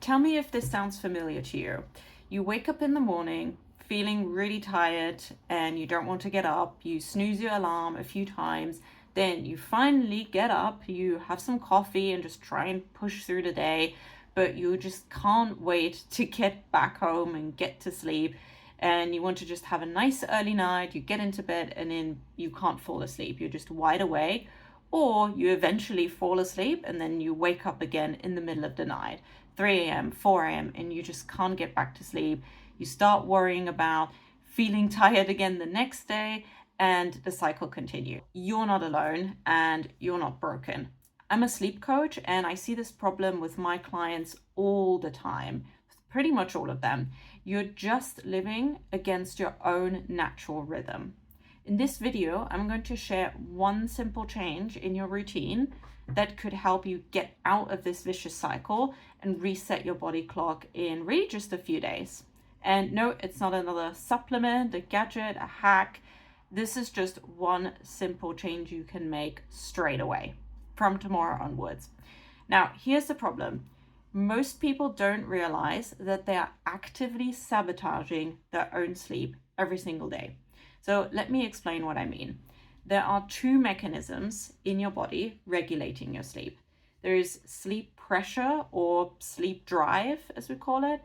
tell me if this sounds familiar to you. You wake up in the morning feeling really tired and you don't want to get up. You snooze your alarm a few times. Then you finally get up, you have some coffee and just try and push through the day, but you just can't wait to get back home and get to sleep. And you want to just have a nice early night. You get into bed and then you can't fall asleep. You're just wide awake. Or you eventually fall asleep and then you wake up again in the middle of the night, 3 a.m., 4 a.m., and you just can't get back to sleep. You start worrying about feeling tired again the next day, and the cycle continues. You're not alone and you're not broken. I'm a sleep coach and I see this problem with my clients all the time, pretty much all of them. You're just living against your own natural rhythm. In this video, I'm going to share one simple change in your routine that could help you get out of this vicious cycle and reset your body clock in really just a few days. And no, it's not another supplement, a gadget, a hack. This is just one simple change you can make straight away from tomorrow onwards. Now, here's the problem. Most people don't realize that they are actively sabotaging their own sleep every single day. So let me explain what I mean. There are two mechanisms in your body regulating your sleep. There is sleep pressure or sleep drive, as we call it,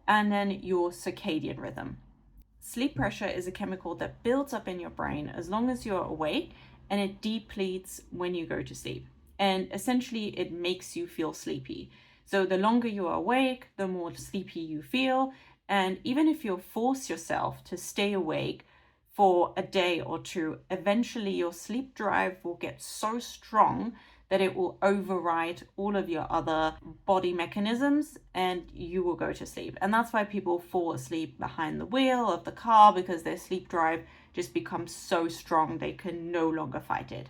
and then your circadian rhythm. Sleep pressure is a chemical that builds up in your brain as long as you're awake, and it depletes when you go to sleep. And essentially, it makes you feel sleepy. So the longer you are awake, the more sleepy you feel. And even if you force yourself to stay awake for a day or two, eventually your sleep drive will get so strong that it will override all of your other body mechanisms and you will go to sleep. And that's why people fall asleep behind the wheel of the car, because their sleep drive just becomes so strong they can no longer fight it.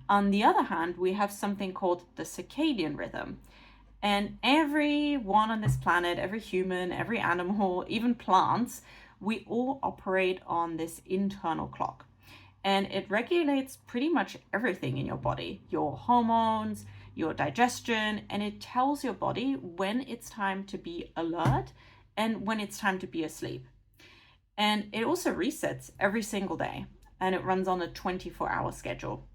On the other hand, we have something called the circadian rhythm. And everyone on this planet, every human, every animal, even plants, we all operate on this internal clock. And it regulates pretty much everything in your body, your hormones, your digestion, and it tells your body when it's time to be alert and when it's time to be asleep. And it also resets every single day, and it runs on a 24-hour schedule.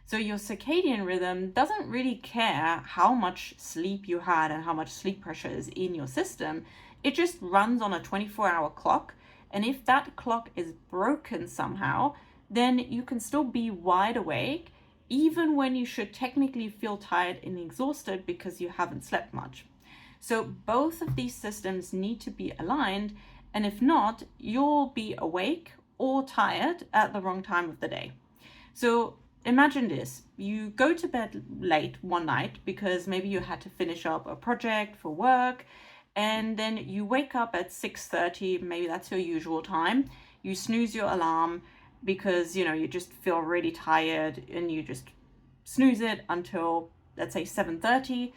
So your circadian rhythm doesn't really care how much sleep you had and how much sleep pressure is in your system. It just runs on a 24-hour clock. And if that clock is broken somehow, then you can still be wide awake, even when you should technically feel tired and exhausted because you haven't slept much. So both of these systems need to be aligned. And if not, you'll be awake or tired at the wrong time of the day. So imagine this, you go to bed late one night because maybe you had to finish up a project for work, and then you wake up at 6:30, maybe that's your usual time. You snooze your alarm because, you just feel really tired and you just snooze it until, let's say, 7:30.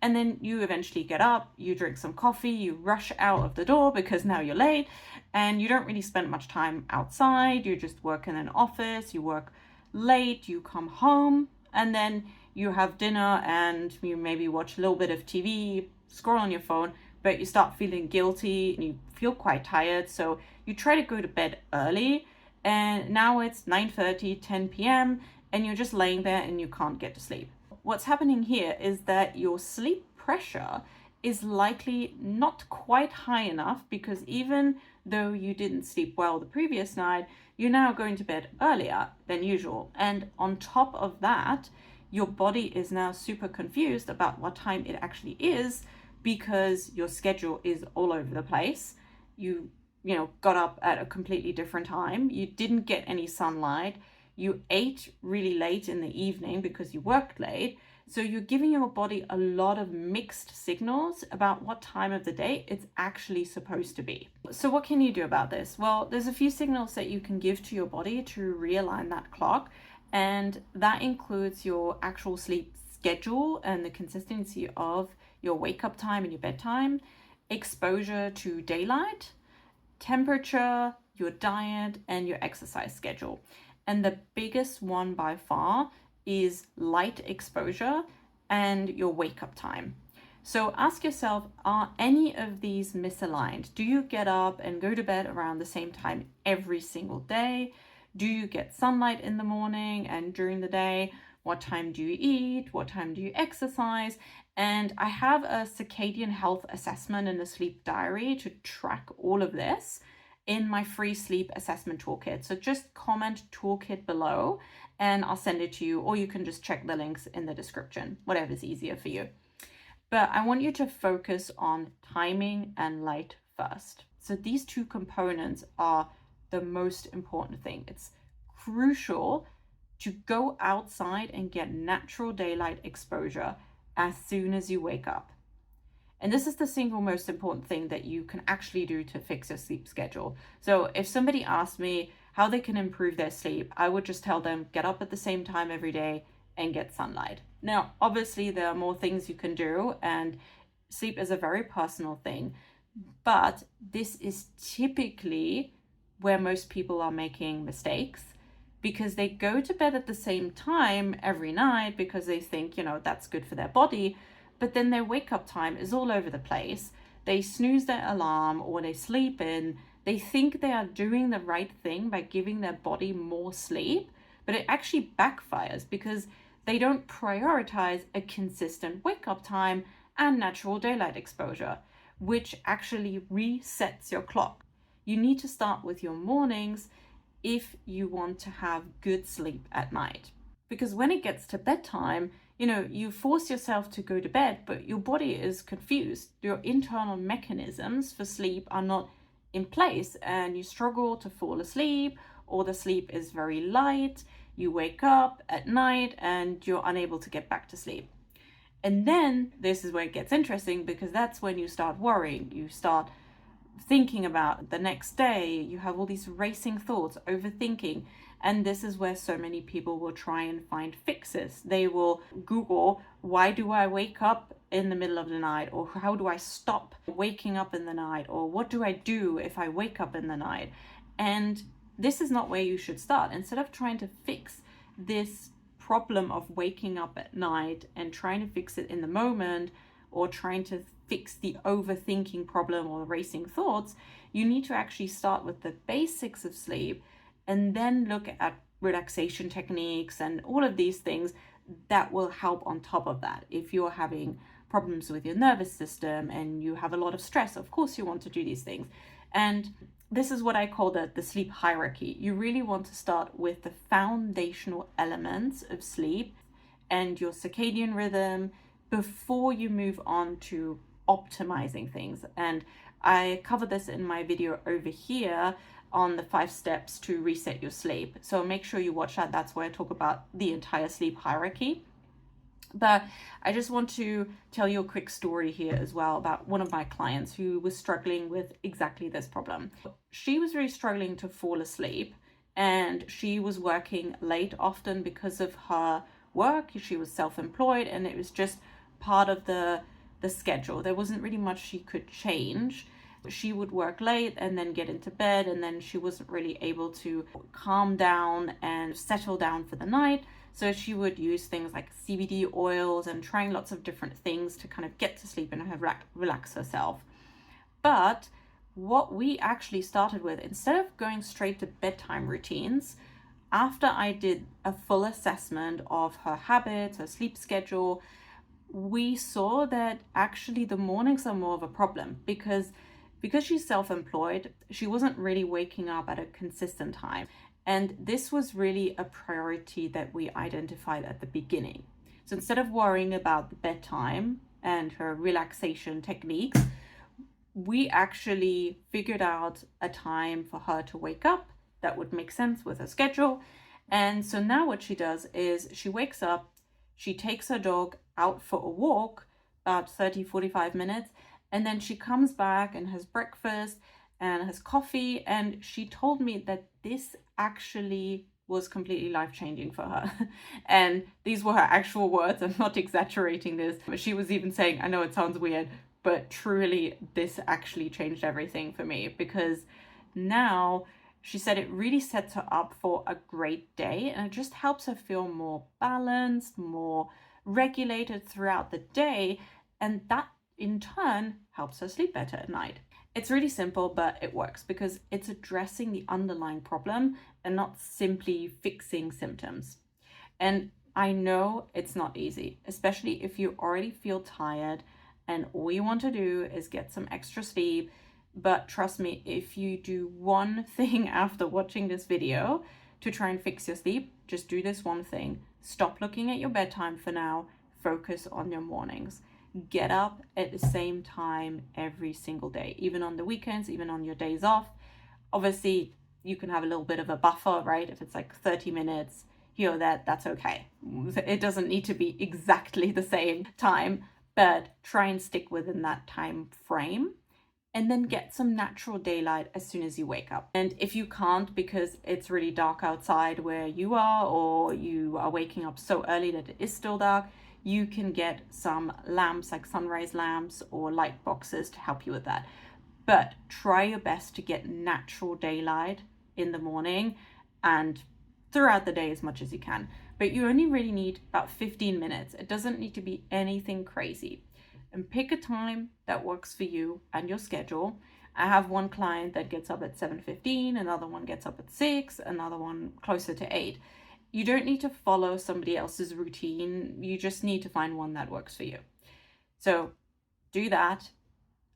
And then you eventually get up, you drink some coffee, you rush out of the door because now you're late, and you don't really spend much time outside. You just work in an office, you work late, you come home, and then you have dinner and you maybe watch a little bit of TV, scroll on your phone, but you start feeling guilty and you feel quite tired. So you try to go to bed early, and now it's 9:30, 10 p.m., and you're just laying there and you can't get to sleep. What's happening here is that your sleep pressure is likely not quite high enough, because even though you didn't sleep well the previous night, you're now going to bed earlier than usual. And on top of that, your body is now super confused about what time it actually is, because your schedule is all over the place. You got up at a completely different time. You didn't get any sunlight. You ate really late in the evening because you worked late. So you're giving your body a lot of mixed signals about what time of the day it's actually supposed to be. So what can you do about this? Well, there's a few signals that you can give to your body to realign that clock. And that includes your actual sleep schedule and the consistency of your wake up time and your bedtime, exposure to daylight, temperature, your diet, and your exercise schedule. And the biggest one by far is light exposure and your wake up time. So ask yourself, are any of these misaligned? Do you get up and go to bed around the same time every single day? Do you get sunlight in the morning and during the day? What time do you eat? What time do you exercise? And I have a circadian health assessment and a sleep diary to track all of this in my free sleep assessment toolkit. So just comment toolkit below and I'll send it to you, or you can just check the links in the description, whatever's easier for you. But I want you to focus on timing and light first. So these two components are the most important thing. It's crucial to go outside and get natural daylight exposure as soon as you wake up. And this is the single most important thing that you can actually do to fix your sleep schedule. So if somebody asked me how they can improve their sleep, I would just tell them, get up at the same time every day and get sunlight. Now, obviously, there are more things you can do, and sleep is a very personal thing, but this is typically where most people are making mistakes, because they go to bed at the same time every night because they think, that's good for their body, but then their wake up time is all over the place. They snooze their alarm or they sleep in. They think they are doing the right thing by giving their body more sleep, but it actually backfires because they don't prioritize a consistent wake up time and natural daylight exposure, which actually resets your clock. You need to start with your mornings if you want to have good sleep at night. Because when it gets to bedtime, you force yourself to go to bed, but your body is confused. Your internal mechanisms for sleep are not in place and you struggle to fall asleep, or the sleep is very light. You wake up at night and you're unable to get back to sleep. And then this is where it gets interesting, because that's when you start worrying. You start thinking about the next day. You have all these racing thoughts, overthinking. And this is where so many people will try and find fixes. They will Google, why do I wake up in the middle of the night? Or how do I stop waking up in the night? Or what do I do if I wake up in the night? And this is not where you should start. Instead of trying to fix this problem of waking up at night and trying to fix it in the moment, or trying to fix the overthinking problem or the racing thoughts, you need to actually start with the basics of sleep and then look at relaxation techniques and all of these things that will help on top of that. If you're having problems with your nervous system and you have a lot of stress, of course you want to do these things. And this is what I call the sleep hierarchy. You really want to start with the foundational elements of sleep and your circadian rhythm before you move on to optimizing things. And I cover this in my video over here on the 5 steps to reset your sleep. So make sure you watch that. That's where I talk about the entire sleep hierarchy. But I just want to tell you a quick story here as well about one of my clients who was struggling with exactly this problem. She was really struggling to fall asleep, and she was working late often because of her work. She was self-employed, and it was just part of the schedule. There wasn't really much she could change. She would work late and then get into bed, and then she wasn't really able to calm down and settle down for the night. So she would use things like CBD oils and trying lots of different things to kind of get to sleep and relax herself. But what we actually started with, instead of going straight to bedtime routines, after I did a full assessment of her habits, her sleep schedule, we saw that actually the mornings are more of a problem because she's self-employed, she wasn't really waking up at a consistent time. And this was really a priority that we identified at the beginning. So instead of worrying about the bedtime and her relaxation techniques, we actually figured out a time for her to wake up that would make sense with her schedule. And so now what she does is she wakes up, she takes her dog out for a walk, about 30-45 minutes, and then she comes back and has breakfast and has coffee. And she told me that this actually was completely life-changing for her. And these were her actual words. I'm not exaggerating this. But she was even saying, I know it sounds weird, but truly this actually changed everything for me, because now she said it really sets her up for a great day, and it just helps her feel more balanced, more regulated throughout the day. And that in turn helps her sleep better at night. It's really simple, but it works because it's addressing the underlying problem and not simply fixing symptoms. And I know it's not easy, especially if you already feel tired and all you want to do is get some extra sleep. But trust me, if you do one thing after watching this video to try and fix your sleep, just do this one thing. Stop looking at your bedtime for now. Focus on your mornings. Get up at the same time every single day, even on the weekends, even on your days off. Obviously, you can have a little bit of a buffer, right? If it's like 30 minutes here or there, that's okay. It doesn't need to be exactly the same time, but try and stick within that time frame. And then get some natural daylight as soon as you wake up. And if you can't because it's really dark outside where you are, or you are waking up so early that it is still dark, you can get some lamps like sunrise lamps or light boxes to help you with that. But try your best to get natural daylight in the morning and throughout the day as much as you can. But you only really need about 15 minutes. It doesn't need to be anything crazy. And pick a time that works for you and your schedule. I have one client that gets up at 7:15, another one gets up at 6, another one closer to 8. You don't need to follow somebody else's routine. You just need to find one that works for you. So do that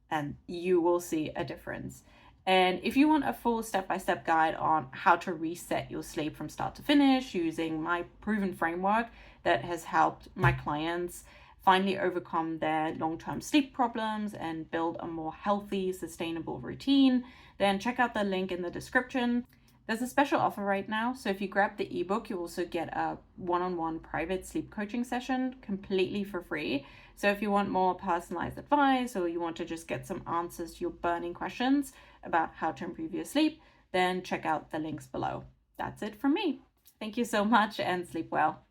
and you will see a difference. And if you want a full step-by-step guide on how to reset your sleep from start to finish using my proven framework that has helped my clients finally overcome their long-term sleep problems and build a more healthy, sustainable routine, then check out the link in the description. There's a special offer right now, so if you grab the ebook, you also get a one-on-one private sleep coaching session completely for free. So if you want more personalized advice, or you want to just get some answers to your burning questions about how to improve your sleep, then check out the links below. That's it from me. Thank you so much and sleep well.